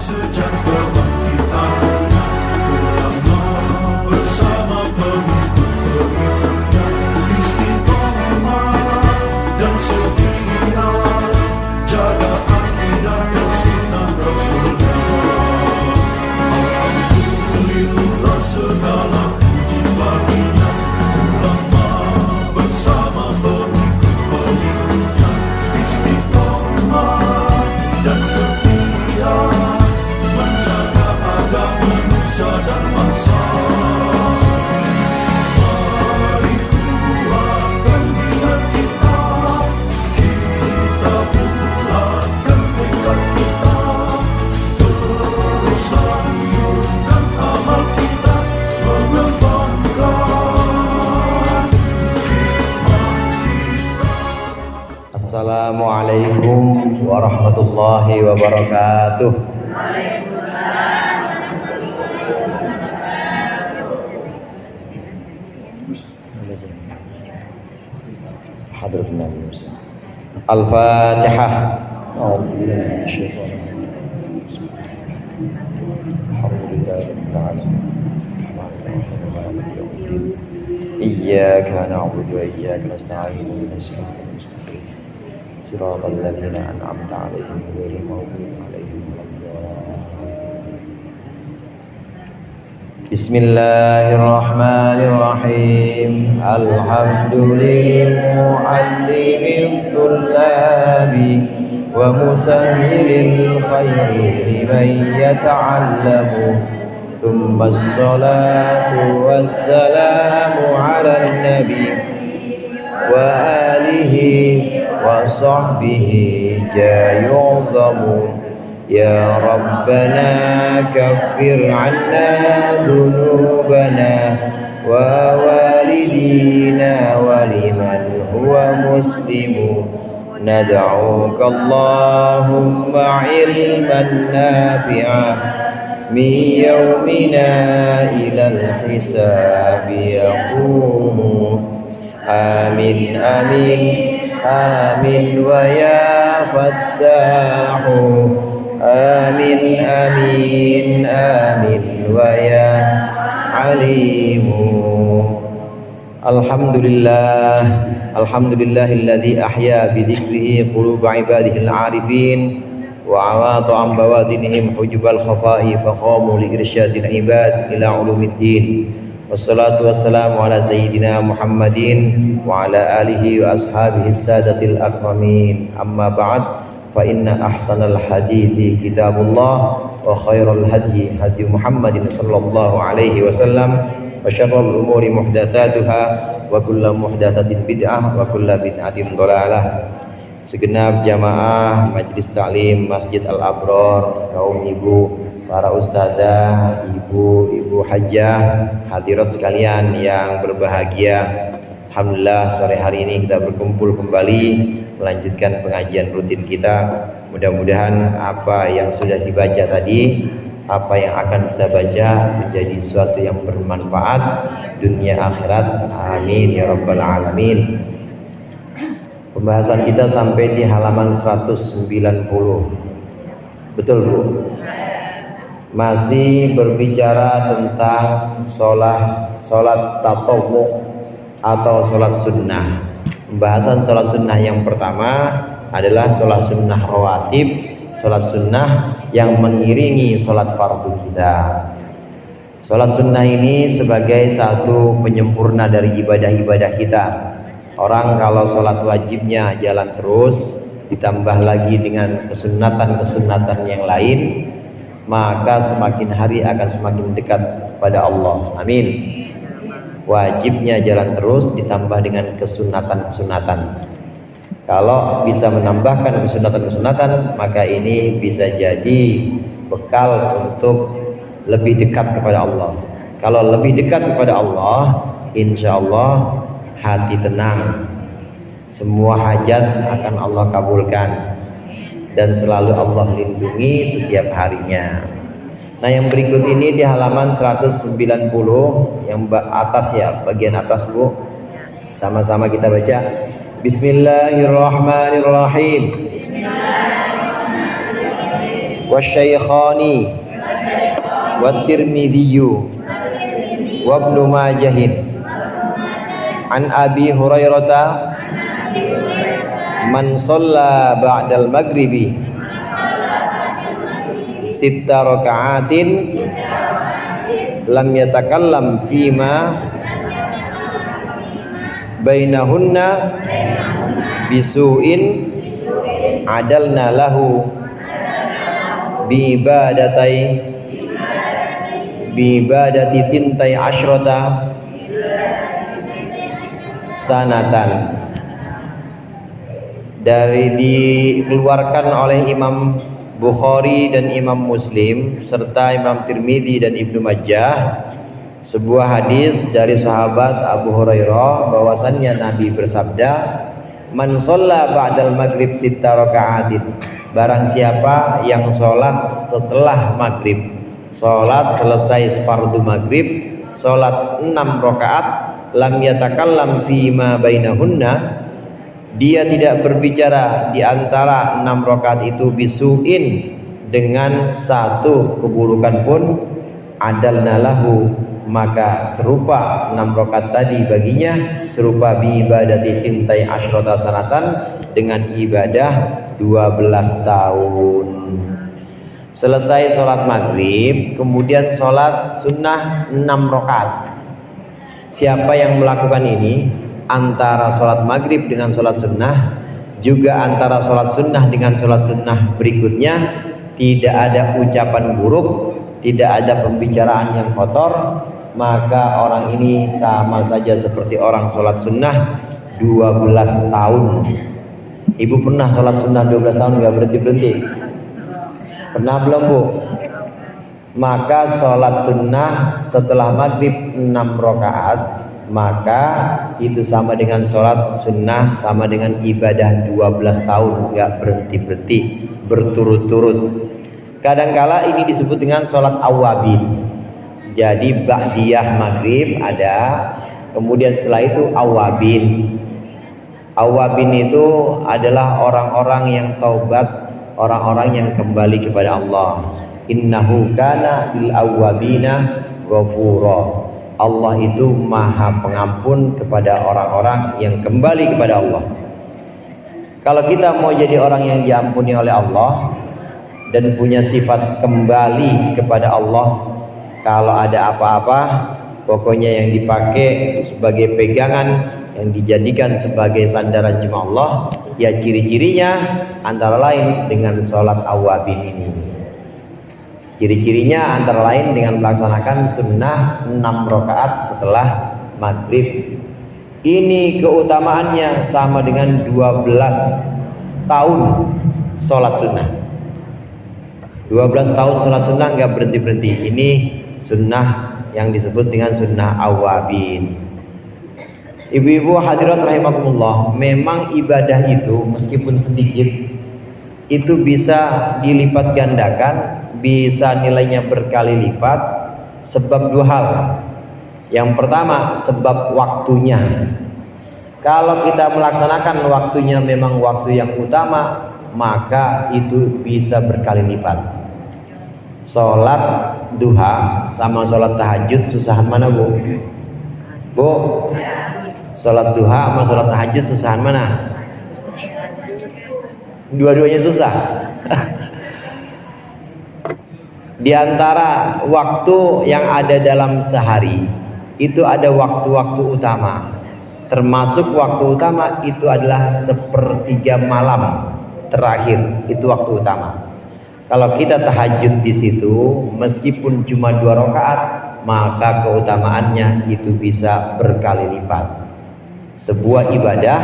sejak kebangkitannya, ulama bersama pengikut-pengikutnya istiqomah dan setia jaga akidah dan sunnah Rasulnya. Alhamdulillah segala puji baginya, ulama bersama pengikut-pengikutnya istiqomah dan setia menjaga agama manusia dan bangsa. Mari kuatkan niat kita, kita bulatkan tekad kita, terus lanjutkan amal kita, mengembangkan hikmah kita. Assalamualaikum warahmatullahi wabarakatuh. Al-Fatihah. Iyyaka na'budu wa iyyaka nasta'in ihdinas siratal mustaqim siratal ladzina an'amta 'alaihim ghairil maghdubi 'alaihim waladdallin. Bismillahirrahmanirrahim. Alhamdulillahil tullabi wa musahhilil khairi liman yata'allamu. Thumma as-salatu wassalamu 'alan nabi wa alihi wa sahbihi jayu'zamu. Ya Rabbana kaffir 'anna dhunubana wa walidina wa liman huwa muslimu. Nad'uka Allahumma 'ilman nafi'an min yawmina ilal hisabi yaqumu. Amin amin amin wa ya fattahu. Amin amin amin wa ya alimu. Alhamdulillah, alhamdulillahilladzi ahya bi dzikrihi quluba ibadihil arifin wa awata an bawadinihim hujubal khafa'i faqamu li irsyadil ibad ila ulumiddin. Wassalatu wassalamu ala sayyidina Muhammadin wa ala alihi wa ashabihi sadatil akramin. Amma ba'd, fa inna ahsanal hadithi kitabullah wa khairal hadyi hadyu Muhammadin sallallahu alaihi wasallam wa syarrul umuri muhdatsatuha wa kullu muhdatsatin bid'ah wa kullu bid'atin dhalalah. Segenap jamaah Majelis Taklim Masjid Al-Abror, kaum ibu, para ustadzah, ibu hajjah, hadirat sekalian yang berbahagia. Alhamdulillah sore hari ini kita berkumpul kembali melanjutkan pengajian rutin kita. Mudah-mudahan apa yang sudah dibaca tadi, apa yang akan kita baca menjadi sesuatu yang bermanfaat dunia akhirat. Amin ya rabbal alamin. Pembahasan kita sampai di halaman 190. Betul Bu? Masih berbicara tentang sholat tatawwu atau sholat sunnah. Pembahasan sholat sunnah yang pertama adalah sholat sunnah rawatib, sholat sunnah yang mengiringi sholat fardu kita. Sholat sunnah ini sebagai satu penyempurna dari ibadah-ibadah kita. Orang kalau sholat wajibnya jalan terus, ditambah lagi dengan kesunatan-kesunatan yang lain, maka semakin hari akan semakin dekat pada Allah. Amin. Wajibnya jalan terus ditambah dengan kesunatan-kesunatan. Kalau bisa menambahkan kesunatan-kesunatan, maka ini bisa jadi bekal untuk lebih dekat kepada Allah. Kalau lebih dekat kepada Allah, insya Allah hati tenang, semua hajat akan Allah kabulkan, dan selalu Allah lindungi setiap harinya. Nah, yang berikut ini di halaman 190 yang atas ya, bagian atas Bu. Sama-sama kita baca. Bismillahirrahmanirrahim. wasyaikhani wat-Tirmidzi wa Ibnu Majah an Abi Hurairah man shalla ba'dal maghribi sitta raka'atin lam yatakallam fima bainahunna bisu'in adalna lahu bi ibadati tintai asyrata sanatan. Dari dikeluarkan oleh Imam Bukhari dan Imam Muslim serta Imam Tirmidzi dan Ibnu Majah sebuah hadis dari sahabat Abu Hurairah bahwasannya Nabi bersabda, man shalla ba'dal maghrib sitta raka'atin, barang siapa yang sholat setelah maghrib, sholat selesai fardu maghrib, sholat 6 rakaat, lam yatakallam fima bainahunna, dia tidak berbicara di antara 6 rakaat itu bisuin, dengan satu keburukan pun, adalna lahu, maka serupa 6 rakaat tadi baginya, serupa bi ibadati fintai asyrata sanatan, dengan ibadah 12 tahun. Selesai sholat maghrib, kemudian sholat sunnah 6 rakaat. Siapa yang melakukan ini, antara sholat maghrib dengan sholat sunnah, juga antara sholat sunnah dengan sholat sunnah berikutnya, tidak ada ucapan buruk, tidak ada pembicaraan yang kotor, maka orang ini sama saja seperti orang sholat sunnah 12 tahun. Ibu pernah sholat sunnah 12 tahun gak berhenti-berhenti? Pernah belum, Bu? Maka sholat sunnah setelah maghrib 6 rakaat, maka itu sama dengan sholat sunnah, sama dengan ibadah 12 tahun gak berhenti-berhenti, berturut-turut. Kadangkala ini disebut dengan sholat awabin. Jadi ba'diyah maghrib ada, kemudian setelah itu awabin. Awabin itu adalah orang-orang yang taubat, orang-orang yang kembali kepada Allah. Innahu kana lil awwabina ghafura. Allah itu maha pengampun kepada orang-orang yang kembali kepada Allah. Kalau kita mau jadi orang yang diampuni oleh Allah dan punya sifat kembali kepada Allah, kalau ada apa-apa pokoknya yang dipakai sebagai pegangan, yang dijadikan sebagai sandaran cuma Allah, ya ciri-cirinya antara lain dengan sholat awabin ini. Ciri-cirinya antara lain dengan melaksanakan sunnah 6 rakaat setelah maghrib. Ini keutamaannya sama dengan 12 tahun sholat sunnah. 12 tahun sholat sunnah nggak berhenti-berhenti. Ini sunnah yang disebut dengan sunnah awabin. Ibu-ibu hadirat rahimakumullah, memang ibadah itu meskipun sedikit itu bisa dilipat gandakan, bisa nilainya berkali lipat, sebab 2 hal. Yang pertama, sebab waktunya. Kalau kita melaksanakan waktunya memang waktu yang utama, maka itu bisa berkali lipat. Sholat duha sama sholat tahajud susahan mana, Bu? Bu, sholat duha sama sholat tahajud susahan mana? Dua-duanya susah. Di antara waktu yang ada dalam sehari itu ada waktu-waktu utama. Termasuk waktu utama itu adalah 1/3 malam terakhir, itu waktu utama. Kalau kita tahajud di situ meskipun cuma 2 rakaat, maka keutamaannya itu bisa berkali lipat. Sebuah ibadah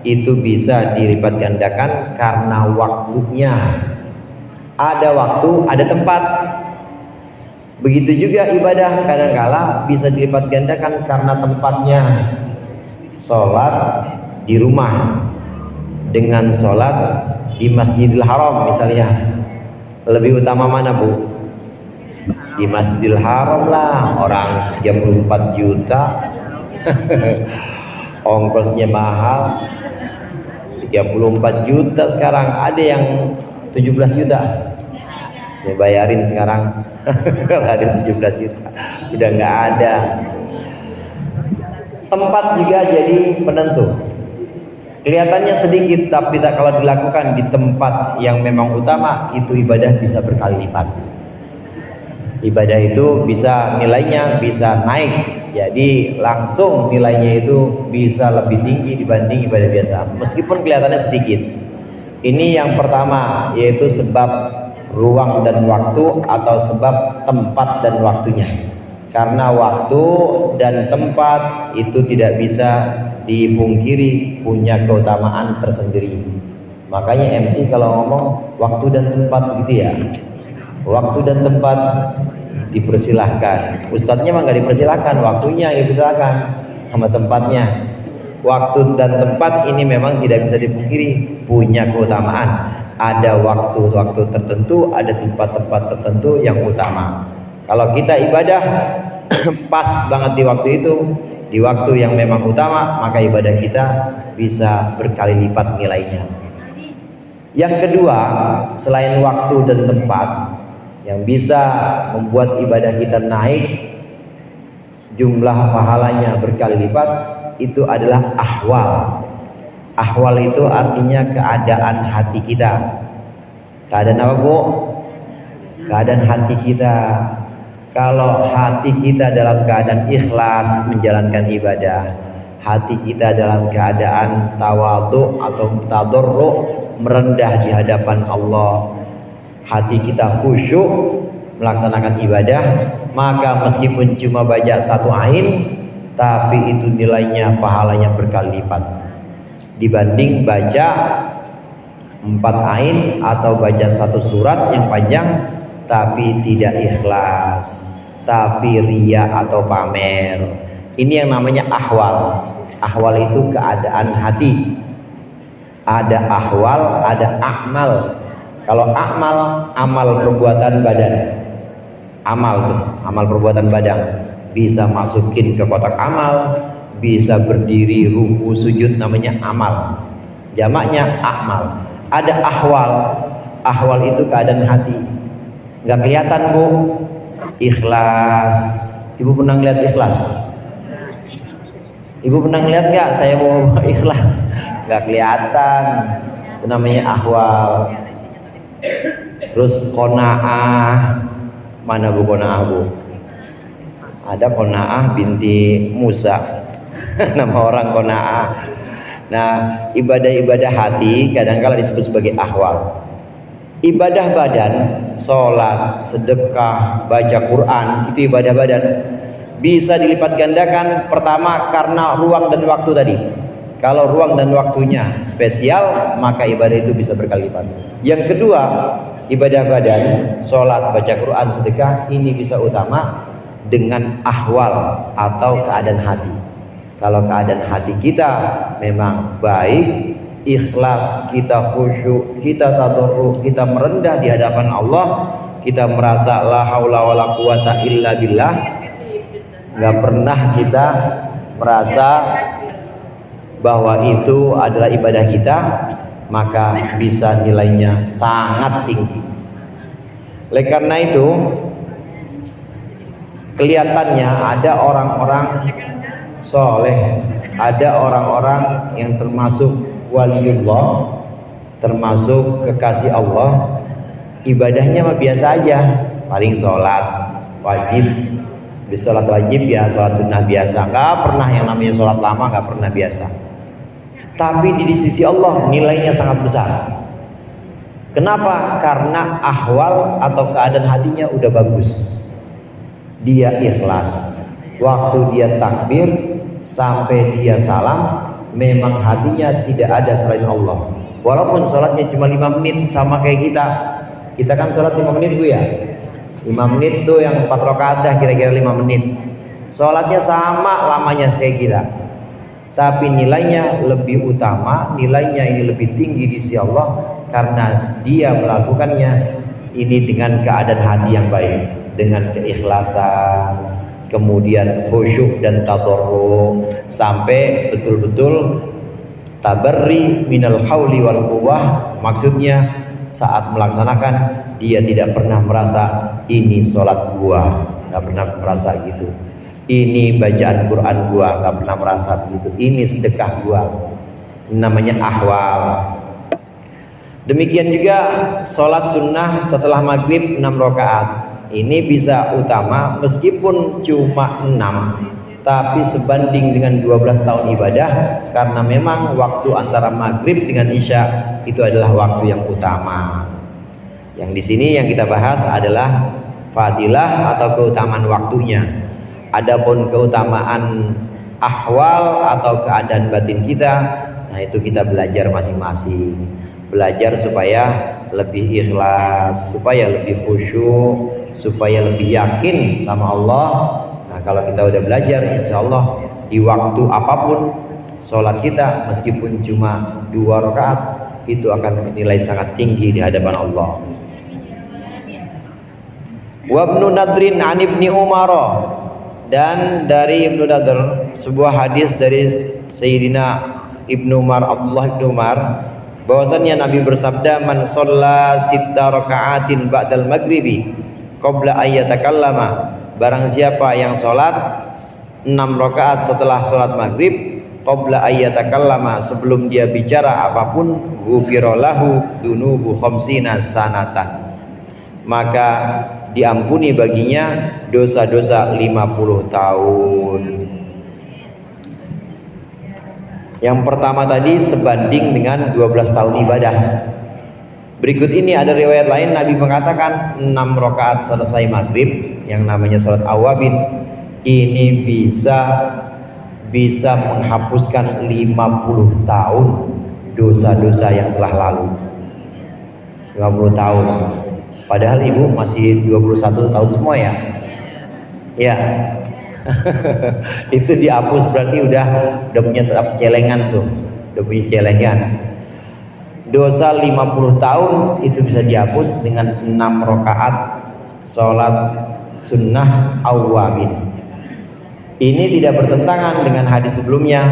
itu bisa dilipat gandakan karena waktunya. Ada waktu, ada tempat. Begitu juga ibadah kadangkala bisa dilipat gandakan karena tempatnya. Sholat di rumah dengan sholat di Masjidil Haram misalnya, lebih utama mana, Bu? Di Masjidil Haram lah, orang 34 juta ongkosnya mahal, 34 juta sekarang, ada yang 17 juta. Ya bayarin sekarang. Kalau ada 17 juta udah nggak ada. Tempat juga jadi penentu. Kelihatannya sedikit, tapi kalau dilakukan di tempat yang memang utama, itu ibadah bisa berkali lipat. Ibadah itu bisa nilainya bisa naik, jadi langsung nilainya itu bisa lebih tinggi dibanding ibadah biasa, meskipun kelihatannya sedikit. Ini yang pertama, yaitu sebab ruang dan waktu atau sebab tempat dan waktunya. Karena waktu dan tempat itu tidak bisa dipungkiri punya keutamaan tersendiri. Makanya MC kalau ngomong waktu dan tempat gitu ya. Waktu dan tempat dipersilahkan. Ustadznya mah nggak dipersilahkan, waktunya yang dipersilahkan sama tempatnya. Waktu dan tempat ini memang tidak bisa dipungkiri punya keutamaan. Ada waktu-waktu tertentu, ada tempat-tempat tertentu yang utama. Kalau kita ibadah pas banget di waktu itu, di waktu yang memang utama, maka ibadah kita bisa berkali lipat nilainya. Yang kedua, selain waktu dan tempat yang bisa membuat ibadah kita naik jumlah pahalanya berkali lipat, itu adalah ahwal. Ahwal itu artinya keadaan hati kita. Keadaan apa, Bu? Keadaan hati kita. Kalau hati kita dalam keadaan ikhlas menjalankan ibadah, hati kita dalam keadaan tawadhu atau tadarru, merendah di hadapan Allah, hati kita khusyuk melaksanakan ibadah, maka meskipun cuma baca satu ain, tapi itu nilainya pahalanya berkali lipat dibanding baca 4 ain atau baca satu surat yang panjang tapi tidak ikhlas, tapi ria atau pamer. Ini yang namanya ahwal. Ahwal itu keadaan hati. Ada ahwal, ada amal. Kalau amal, amal perbuatan badan. Amal tuh, amal perbuatan badan. Bisa masukin ke kotak amal, bisa berdiri, ruku, sujud, namanya amal. Jamaknya amal. Ada ahwal. Ahwal itu keadaan hati. Nggak kelihatan, Bu. Ikhlas. Ibu pernah lihat ikhlas? Ibu pernah lihat nggak saya mau ikhlas? Nggak kelihatan. Itu namanya ahwal. Terus qanaah. Mana Bu qanaah, Bu? Ada qanaah binti Musa. Nama orang qanaah. Nah, ibadah-ibadah hati kadang-kala disebut sebagai ahwal. Ibadah badan, sholat, sedekah, baca Quran, itu ibadah badan. Bisa dilipat gandakan, pertama karena ruang dan waktu tadi. Kalau ruang dan waktunya spesial, maka ibadah itu bisa berkali lipat. Yang kedua, ibadah badan, sholat, baca Quran, sedekah, ini bisa utama dengan ahwal atau keadaan hati. Kalau keadaan hati kita memang baik, ikhlas, kita khusyuk, kita tadarruk, kita merendah di hadapan Allah, kita merasa la haula wala quwata illa billah, nggak pernah kita merasa bahwa itu adalah ibadah kita, maka bisa nilainya sangat tinggi. Oleh karena itu, kelihatannya ada orang-orang soleh, ada orang-orang yang termasuk waliullah, termasuk kekasih Allah, ibadahnya mah biasa aja, paling sholat wajib, di sholat wajib ya sholat sunnah biasa, nggak pernah yang namanya sholat lama, nggak pernah biasa. Tapi di sisi Allah nilainya sangat besar. Kenapa? Karena ahwal atau keadaan hatinya udah bagus. Dia ikhlas. Waktu dia takbir sampai dia salam, memang hatinya tidak ada selain Allah. Walaupun sholatnya cuma 5 menit, sama kayak kita. Kita kan sholat 5 menit, Bu ya. 5 menit tuh yang 4 rakaat dah, kira-kira 5 menit. Sholatnya sama lamanya kayak kita. Tapi nilainya lebih utama, nilainya ini lebih tinggi di sisi Allah karena dia melakukannya ini dengan keadaan hati yang baik, dengan keikhlasan, kemudian khusyuk dan tadarruk, sampai betul-betul tabarri minal hauli wal quwwah. Maksudnya saat melaksanakan dia tidak pernah merasa ini sholat gua, nggak pernah merasa gitu. Ini bacaan Quran gua, nggak pernah merasa begitu. Ini sedekah gua, namanya ahwal. Demikian juga sholat sunnah setelah maghrib 6 rakaat. Ini bisa utama meskipun cuma 6, tapi sebanding dengan 12 tahun ibadah, karena memang waktu antara maghrib dengan isya itu adalah waktu yang utama. Yang di sini yang kita bahas adalah fadilah atau keutamaan waktunya. Adapun keutamaan ahwal atau keadaan batin kita, nah itu kita belajar masing-masing. Belajar supaya lebih ikhlas, supaya lebih khusyuk, supaya lebih yakin sama Allah. Nah kalau kita udah belajar, insya Allah di waktu apapun sholat kita meskipun cuma 2 rakaat itu akan bernilai sangat tinggi di hadapan Allah. Wa Ibnu Nadrin an Ibni Umar, dan dari Ibnu Nadr sebuah hadis dari Sayyidina Ibnu Umar, Abdullah Ibnu Umar, bahwasannya Nabi bersabda, man shalla 6 raka'atin ba'dal maghribi qabla ayyatakallama, barang siapa yang sholat 6 rakaat setelah sholat maghrib, qabla ayyatakallama, sebelum dia bicara apapun, ghufira lahu dunubu khamsina sanatan, maka diampuni baginya dosa-dosa 50 tahun. Yang pertama tadi sebanding dengan 12 tahun ibadah. Berikut ini ada riwayat lain, Nabi mengatakan 6 rakaat selesai maghrib, yang namanya sholat awabin, ini bisa menghapuskan 50 tahun dosa-dosa yang telah lalu. 50 tahun. Padahal ibu masih 21 tahun semua ya. Ya. Itu dihapus berarti udah punya celengan tuh. Udah punya celengan. Dosa 50 tahun itu bisa dihapus dengan 6 rakaat sholat sunnah awwabin. Ini tidak bertentangan dengan hadis sebelumnya.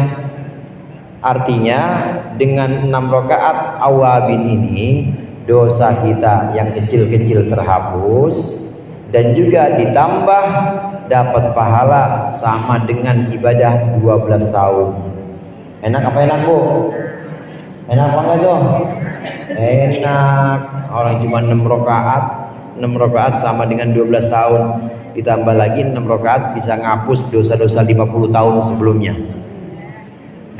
Artinya dengan 6 rakaat awwabin ini dosa kita yang kecil-kecil terhapus, dan juga ditambah dapat pahala sama dengan ibadah 12 tahun. Enak apa enak Bu? Enak apa enggak tuh? Enak. Orang cuma 6 rakaat sama dengan 12 tahun. Ditambah lagi 6 rakaat bisa ngapus dosa-dosa 50 tahun sebelumnya.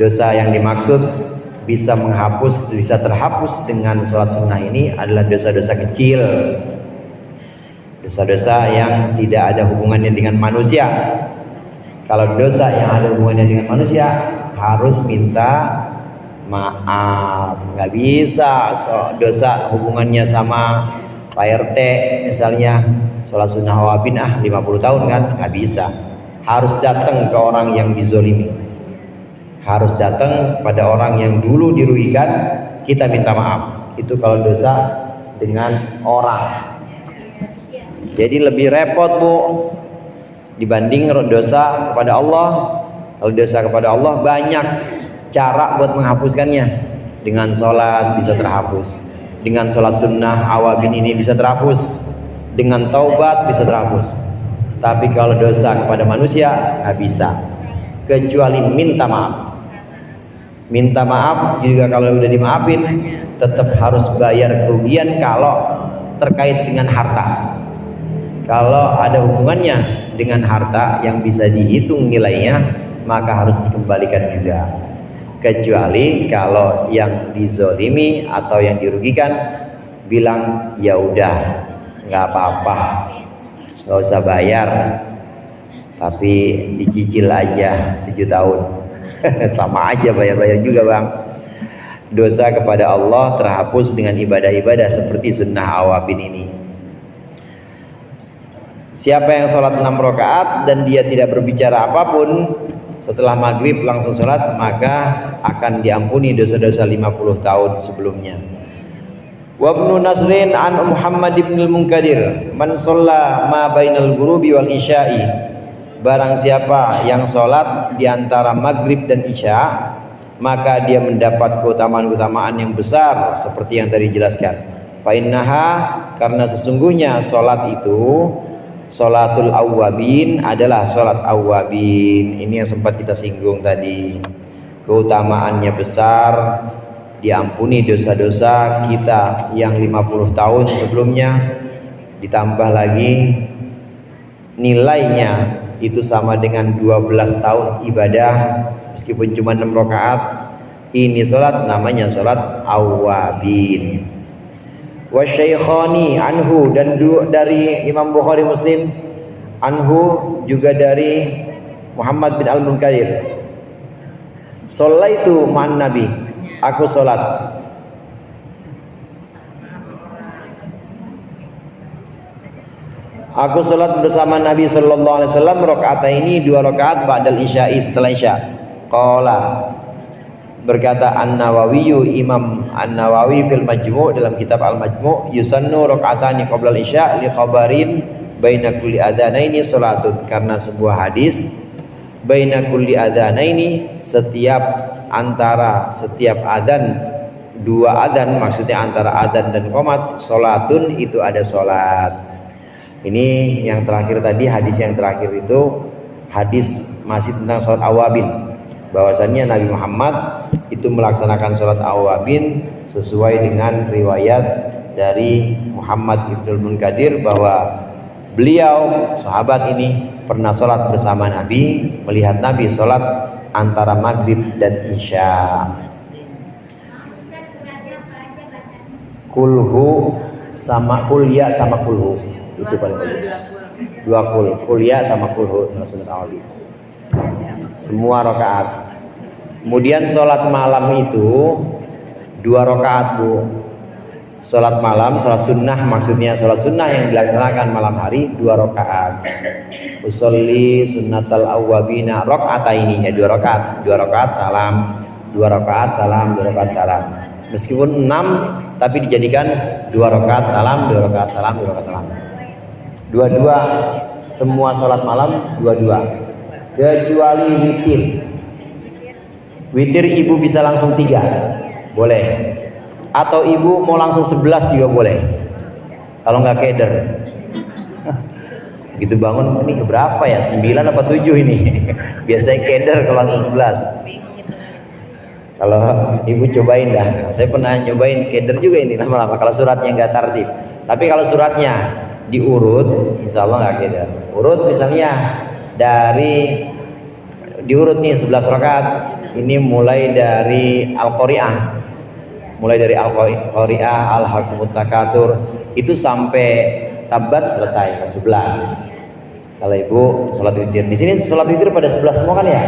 Dosa yang dimaksud bisa terhapus dengan sholat sunnah ini adalah dosa-dosa kecil, dosa-dosa yang tidak ada hubungannya dengan manusia. Kalau dosa yang ada hubungannya dengan manusia harus minta maaf, nggak bisa. Dosa hubungannya sama Pak RT misalnya, sholat sunnah awabin 50 tahun kan, nggak bisa. Harus datang ke orang yang dizolimi, harus datang pada orang yang dulu dirugikan, kita minta maaf. Itu kalau dosa dengan orang. Jadi lebih repot Bu dibanding dosa kepada Allah. Kalau dosa kepada Allah banyak cara buat menghapuskannya. Dengan sholat bisa terhapus, dengan sholat sunnah awabin ini bisa terhapus, dengan taubat bisa terhapus. Tapi kalau dosa kepada manusia nggak bisa, kecuali minta maaf. Minta maaf juga kalau udah dimaafin tetap harus bayar kerugian kalau terkait dengan harta. Kalau ada hubungannya dengan harta yang bisa dihitung nilainya, maka harus dikembalikan juga. Kecuali kalau yang dizolimi atau yang dirugikan bilang ya udah nggak apa-apa, nggak usah bayar, tapi dicicil aja 7 tahun. Sama aja bayar-bayar juga Bang. Dosa kepada Allah terhapus dengan ibadah-ibadah seperti sunnah awabin ini. Siapa yang sholat 6 rakaat dan dia tidak berbicara apapun setelah maghrib langsung sholat, maka akan diampuni dosa-dosa 50 tahun sebelumnya. Wa Ibnu Nasrin an Muhammad ibn al-Munkadir, man shalla ma bainal ghurubi wal isya'i, barang siapa yang sholat di antara maghrib dan isya, maka dia mendapat keutamaan-keutamaan yang besar seperti yang tadi dijelaskan. Fa innaha, karena sesungguhnya salat itu, salatul awwabin adalah salat awwabin. Ini yang sempat kita singgung tadi. Keutamaannya besar, diampuni dosa-dosa kita yang 50 tahun sebelumnya, ditambah lagi nilainya itu sama dengan 12 tahun ibadah meskipun cuma 6 rakaat. Ini salat namanya salat awwabin. Wa syaikhani anhu, dan dari Imam Bukhari Muslim, anhu juga dari Muhammad bin Al-Munkadir, sholaitu ma'an nabi, aku salat bersama Nabi sallallahu alaihi wasallam rakaataini, 2 rakaat ba'dal isya'i, setelah isya. Qala, berkata An-Nawawi, Imam An-Nawawi fil Majmu', dalam kitab Al-Majmu', yusannu rakaatani qabla al-isya li khabarin baina kulli adzanaini salatun, karena sebuah hadis baina kulli adzanaini, antara setiap adzan, 2 adzan, maksudnya antara adzan dan qomat, salatun, itu ada salat. Ini yang terakhir tadi, hadis yang terakhir itu hadis masih tentang salat awabin, bahwasannya Nabi Muhammad itu melaksanakan salat awabin sesuai dengan riwayat dari Muhammad ibn Munkadir, bahwa beliau sahabat ini pernah salat bersama Nabi, melihat Nabi salat antara maghrib dan isya. Kulhu sama kulya sama kulhu, itu paling bagus. 2 kulya sama kulhu, semua rakaat. Kemudian sholat malam itu 2 rakaat, Bu. Sholat malam, sholat sunnah, maksudnya sholat sunnah yang dilaksanakan malam hari, 2 rakaat. Usolli sunnatal awwabina rakaataini, ya 2 rakaat, 2 rakaat salam, 2 rakaat salam, 2 rakaat salam. Meskipun 6 tapi dijadikan 2 rakaat salam, 2 rakaat salam, 2 rakaat salam. 2-2, semua sholat malam 2-2, kecuali witir. Witir ibu bisa langsung 3, boleh. Atau ibu mau langsung 11 juga boleh, kalau nggak keder. Gitu bangun, ini berapa ya, 9 apa 7 ini? Biasanya keder kalau langsung 11. Kalau ibu cobain dah, saya pernah nyobain keder juga ini lama-lama kalau suratnya nggak tertib. Tapi kalau suratnya diurut, insya Allah nggak keder. Urut misalnya diurut nih 11 rakaat, ini mulai dari Al-Qari'ah, Al-Hakumut Takatur, itu sampai Tabat selesai 11. Kalau ibu sholat witir, di sini sholat witir pada 11 semua kan ya?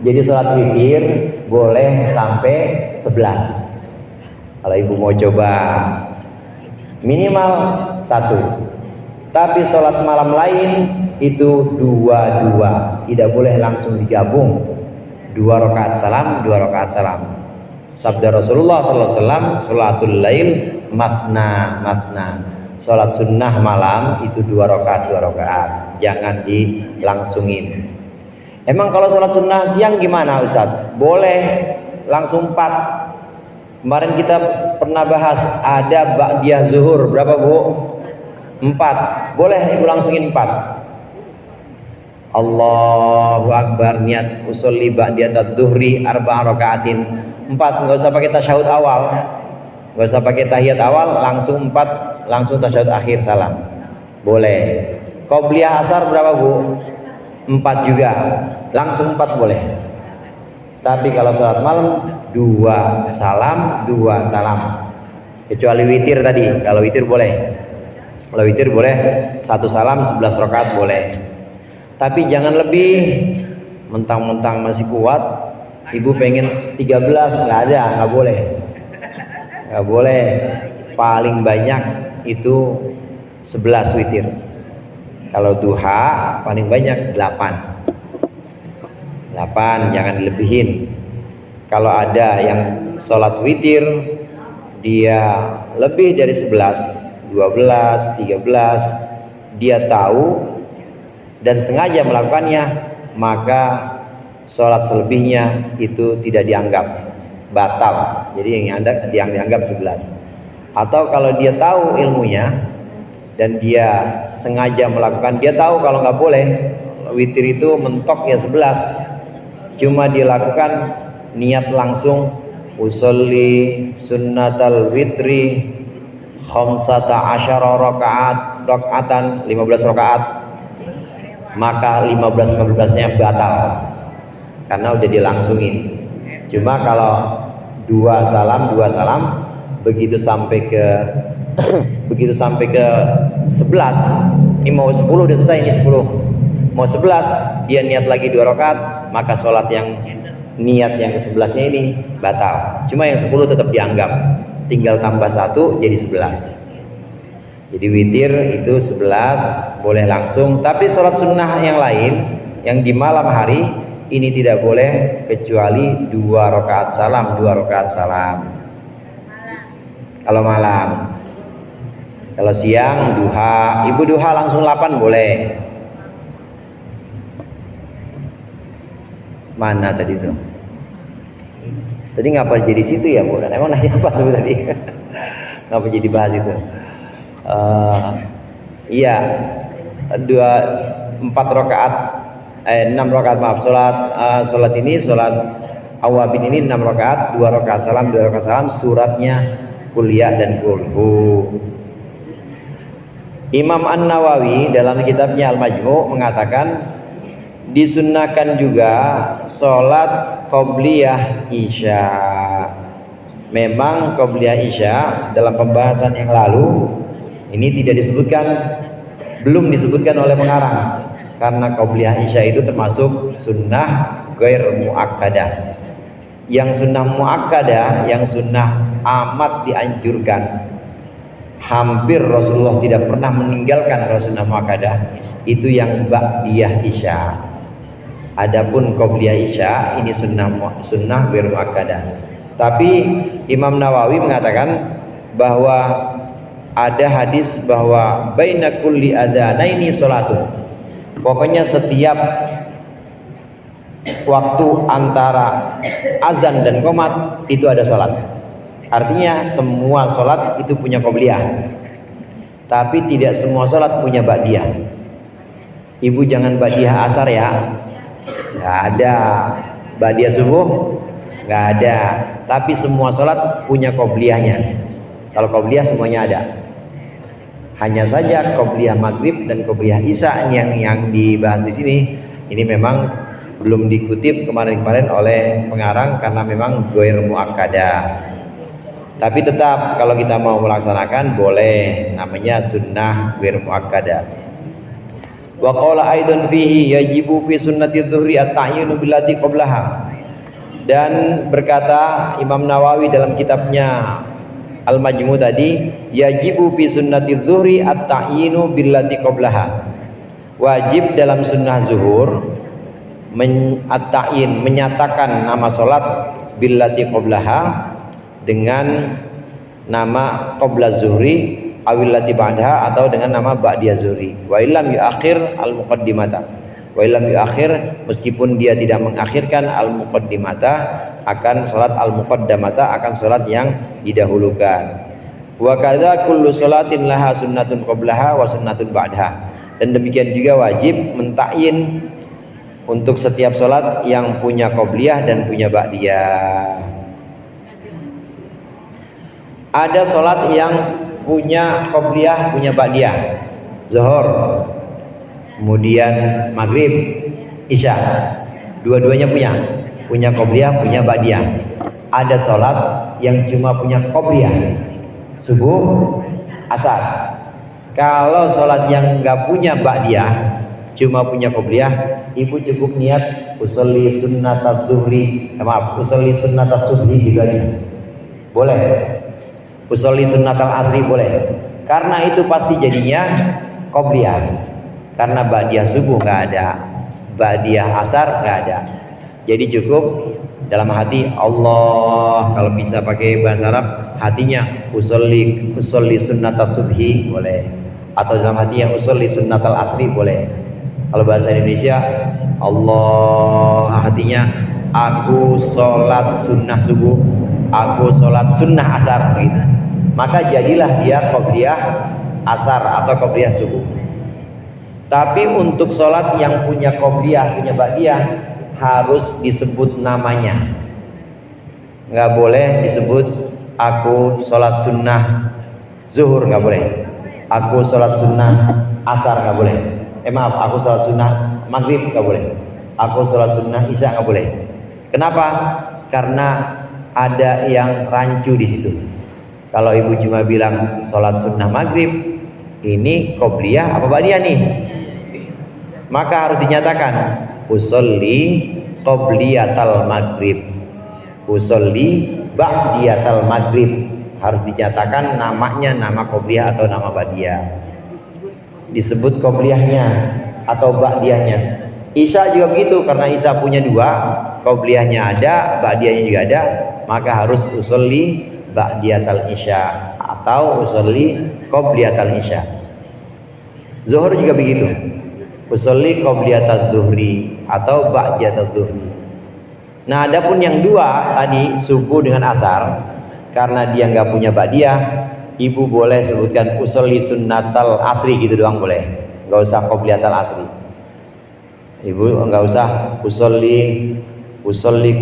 Jadi sholat witir boleh sampai 11. Kalau ibu mau coba minimal 1. Tapi sholat malam lain itu 2-2, tidak boleh langsung digabung. 2 rakaat salam, 2 rakaat salam. Sabda Rasulullah SAW, sholatul lail mathna mathna. Sholat sunnah malam itu 2 rakaat, 2 rakaat, jangan dilangsungin. Emang kalau sholat sunnah siang gimana Ustaz? Boleh langsung 4. Kemarin kita pernah bahas ada ba'diyah zuhur, berapa Bu? 4. Boleh ibu langsungin 4. Allahu Akbar, niat usolli ba'diyat dhuhri 4 rakaatin. 4, enggak usah pakai tasyahud awal. Enggak usah pakai tahiyat awal, langsung 4, langsung tasyahud akhir salam. Boleh. Qobliyah asar berapa Bu? 4 juga. Langsung 4 boleh. Tapi kalau sholat malam 2 salam, 2 salam. Kecuali witir tadi. Kalau witir boleh. Kalau witir boleh 1 salam 11 rakaat boleh. Tapi jangan lebih, mentang-mentang masih kuat, ibu pengen 13, nggak ada, nggak boleh. Nggak boleh, paling banyak itu 11 witir. Kalau duha paling banyak 8, jangan dilebihin. Kalau ada yang sholat witir dia lebih dari 11, 12, 13, dia tahu dan sengaja melakukannya, maka sholat selebihnya itu tidak dianggap batal. Jadi yang dianggap 11. Atau kalau dia tahu ilmunya dan dia sengaja melakukan, dia tahu kalau nggak boleh witir itu mentok ya 11, cuma dilakukan niat langsung usolli sunnatal witri khamsata asyara rakaatan 15 rakaat, maka 15-15-nya batal karena udah dilangsungin. Cuma kalau dua salam begitu sampai ke 11, ini mau 10 udah selesai, ini 10 mau 11 dia niat lagi 2 rakaat, maka sholat yang niat yang ke-11 nya ini batal. Cuma yang 10 tetap dianggap, tinggal tambah 1 jadi 11. Jadi witir itu 11 boleh langsung, tapi sholat sunnah yang lain yang di malam hari ini tidak boleh kecuali 2 rakaat salam. Kalau malam, kalau siang duha, ibu duha langsung 8 boleh. Mana tadi tuh? Tadi ngapa jadi situ ya, Bu? Emang nanya apa tuh tadi? Ngapa jadi bahas itu? Iya, 4 rakaat, 6 rakaat maaf, sholat ini, sholat awabin ini 6 rakaat, 2 rakaat salam, suratnya kuliah dan kulhu. Imam An-Nawawi dalam kitabnya Al-Majmu' mengatakan disunnahkan juga sholat qobliyah isya. Memang qobliyah isya dalam pembahasan yang lalu ini tidak disebutkan, belum disebutkan oleh pengarang, karena qobliyah isya itu termasuk sunnah ghair muakkadah. Yang sunnah muakkadah, yang sunnah amat dianjurkan, hampir Rasulullah tidak pernah meninggalkan kalau sunnah muakkadah, itu yang ba'diyah isya. Adapun qobliyah isya ini sunnah ghair muakkadah. Tapi Imam Nawawi mengatakan bahwa ada hadis bahwa baina kulli adzanaini salatun. Pokoknya setiap waktu antara azan dan qomat itu ada salat. Artinya semua salat itu punya qobliyah. Tapi tidak semua salat punya ba'diyah. Ibu jangan ba'diyah asar ya. Nggak ada. Ba'diyah subuh nggak ada. Tapi semua sholat punya qobliyahnya. Kalau qobliyah semuanya ada. Hanya saja qobliyah maghrib dan qobliyah isya yang dibahas di sini ini memang belum dikutip kemarin-kemarin oleh pengarang karena memang ghair muakkadah. Tapi tetap kalau kita mau melaksanakan boleh, namanya sunnah ghair muakkadah. Wa qala aidan fihi yajibu fi sunnati dhuhri at-ta'yinu billati qablaha. Dan berkata Imam Nawawi dalam kitabnya Al-Majmu' tadi, yajibu fi sunnati dhuhri at-ta'yinu billati qablaha. Wajib dalam sunnah zuhur at-ta'yin, menyatakan nama salat billati qablaha dengan nama qabla zuhri awillati ba'daha atau dengan nama ba'diyah zuhri. Wa illam yuakhir al-muqaddimata. Wa illam yuakhir, meskipun dia tidak mengakhirkan al-muqaddimata, akan salat al-muqaddamata, akan salat yang didahulukan. Wa kadza kullu salatin laha sunnatun qablaha wa sunnatun ba'daha. Dan demikian juga wajib mentakyin untuk setiap salat yang punya qobliyah dan punya ba'diyah. Ada salat yang punya qobliyah, punya ba'diyah. Zuhur, kemudian maghrib, isya, dua-duanya punya qobliyah, punya ba'diyah. Ada sholat yang cuma punya qobliyah, subuh, asar. Kalau sholat yang nggak punya ba'diyah, cuma punya qobliyah, ibu cukup niat usolli sunnatat dhuhri, usolli sunnatas subhi gitu aja, boleh. Usolli sunnatal asri boleh, karena itu pasti jadinya qobliyah. Karena ba'diyah subuh nggak ada, ba'diyah asar nggak ada. Jadi cukup dalam hati Allah, kalau bisa pakai bahasa Arab, hatinya usolli sunnatas subhi boleh, atau dalam hatinya usolli sunnatal asri boleh. Kalau bahasa Indonesia, Allah hatinya aku sholat sunnah subuh, aku sholat sunnah asar gitu. Maka jadilah dia qobliyah asar atau qobliyah subuh. Tapi untuk sholat yang punya qobliyah, punya ba'diyah, harus disebut namanya. Nggak boleh disebut aku sholat sunnah zuhur, nggak boleh. Aku sholat sunnah asar, nggak boleh. Maaf, aku sholat sunnah maghrib, nggak boleh. Aku sholat sunnah isya, nggak boleh. Kenapa? Karena ada yang rancu di situ. Kalau ibu cuma bilang sholat sunnah maghrib, ini qobliyah apa ba'diyah nih? Maka harus dinyatakan usolli qobliyatal maghrib, usolli ba'diyatal maghrib. Harus dinyatakan namanya nama qobliyah atau nama ba'diyah. Disebut qobliyahnya atau ba'diyahnya. Isya juga begitu, karena Isya punya dua, qobliyahnya ada, ba'diyahnya juga ada, maka harus usolli ba'diyatal isya atau usolli qobliyatal isya. Zuhur juga begitu, usolli qobliyatal zuhri atau ba'diyatal zuhri. Nah, adapun yang dua tadi subuh dengan asar, karena dia nggak punya ba'diyah, ibu boleh sebutkan usolli sunnatal asri gitu doang boleh, nggak usah qobliyatal asri. Ibu nggak usah usolli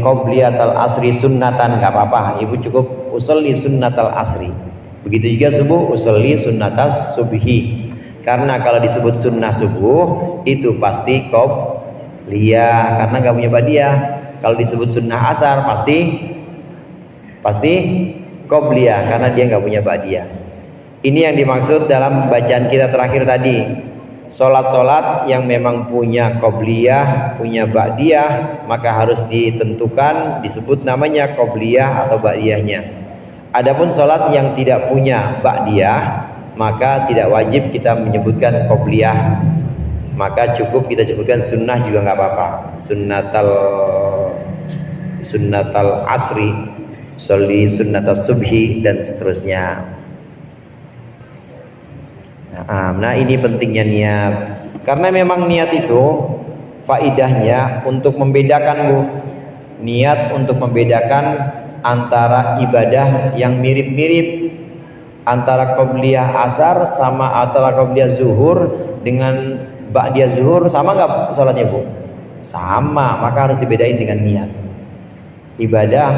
qobliyatal asri sunnatan, nggak apa-apa. Ibu cukup usolli sunnatal asri. Begitu juga subuh usolli sunnatas subhi. Karena kalau disebut sunnah subuh itu pasti qobliyah karena nggak punya ba'diyah. Kalau disebut sunnah asar pasti qobliyah karena dia nggak punya ba'diyah. Ini yang dimaksud dalam bacaan kita terakhir tadi. Sholat-sholat yang memang punya qobliyah, punya ba'diyah, maka harus ditentukan, disebut namanya qobliyah atau ba'diyahnya. Adapun sholat yang tidak punya ba'diyah, maka tidak wajib kita menyebutkan qobliyah, maka cukup kita sebutkan sunnah juga nggak apa-apa. Sunnatal asri, sholli sunnatas subhi dan seterusnya. Nah, ini pentingnya niat, karena memang niat itu faidahnya untuk membedakan, Bu. Niat untuk membedakan antara ibadah yang mirip-mirip, antara qobliyah asar sama antara qobliyah zuhur dengan ba'diyah zuhur, sama nggak sholatnya, Bu? Sama, maka harus dibedain dengan niat. Ibadah,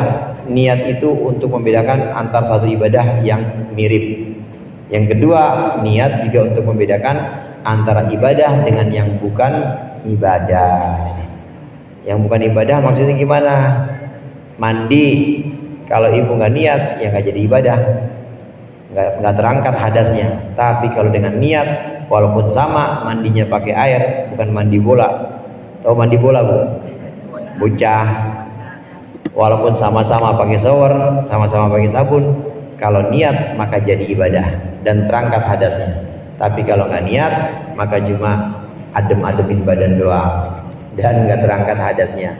niat itu untuk membedakan antara satu ibadah yang mirip. Yang kedua, niat juga untuk membedakan antara ibadah dengan yang bukan ibadah. Yang bukan ibadah maksudnya gimana? Mandi, kalau ibu nggak niat, ya nggak jadi ibadah, nggak terangkat hadasnya. Tapi kalau dengan niat, walaupun sama mandinya pakai air, bukan mandi bola. Tahu mandi bola, Bu? Bocah. Walaupun sama-sama pakai shower, sama-sama pakai sabun, kalau niat maka jadi ibadah dan terangkat hadasnya. Tapi kalau nggak niat maka cuma adem-ademin badan doang dan nggak terangkat hadasnya.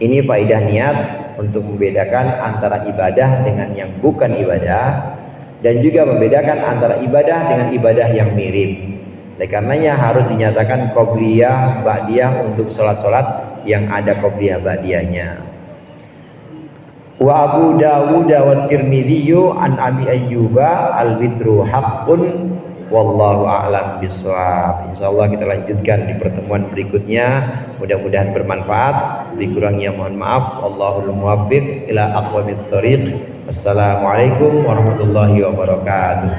Ini faedah niat untuk membedakan antara ibadah dengan yang bukan ibadah, dan juga membedakan antara ibadah dengan ibadah yang mirip. Oleh karenanya harus dinyatakan qobliyah ba'diyah untuk sholat-sholat yang ada qobliyah ba'diyahnya. Wa Abu Dawud wa Tirmidzi an Abi Ayyuba al-witru haqqun wallahu a'lam bissawab. Insyaallah kita lanjutkan di pertemuan berikutnya. Mudah-mudahan bermanfaat. Kurangnya mohon maaf. Allahul muwaffiq ila aqwamit thoriq. Wassalamualaikum warahmatullahi wabarakatuh.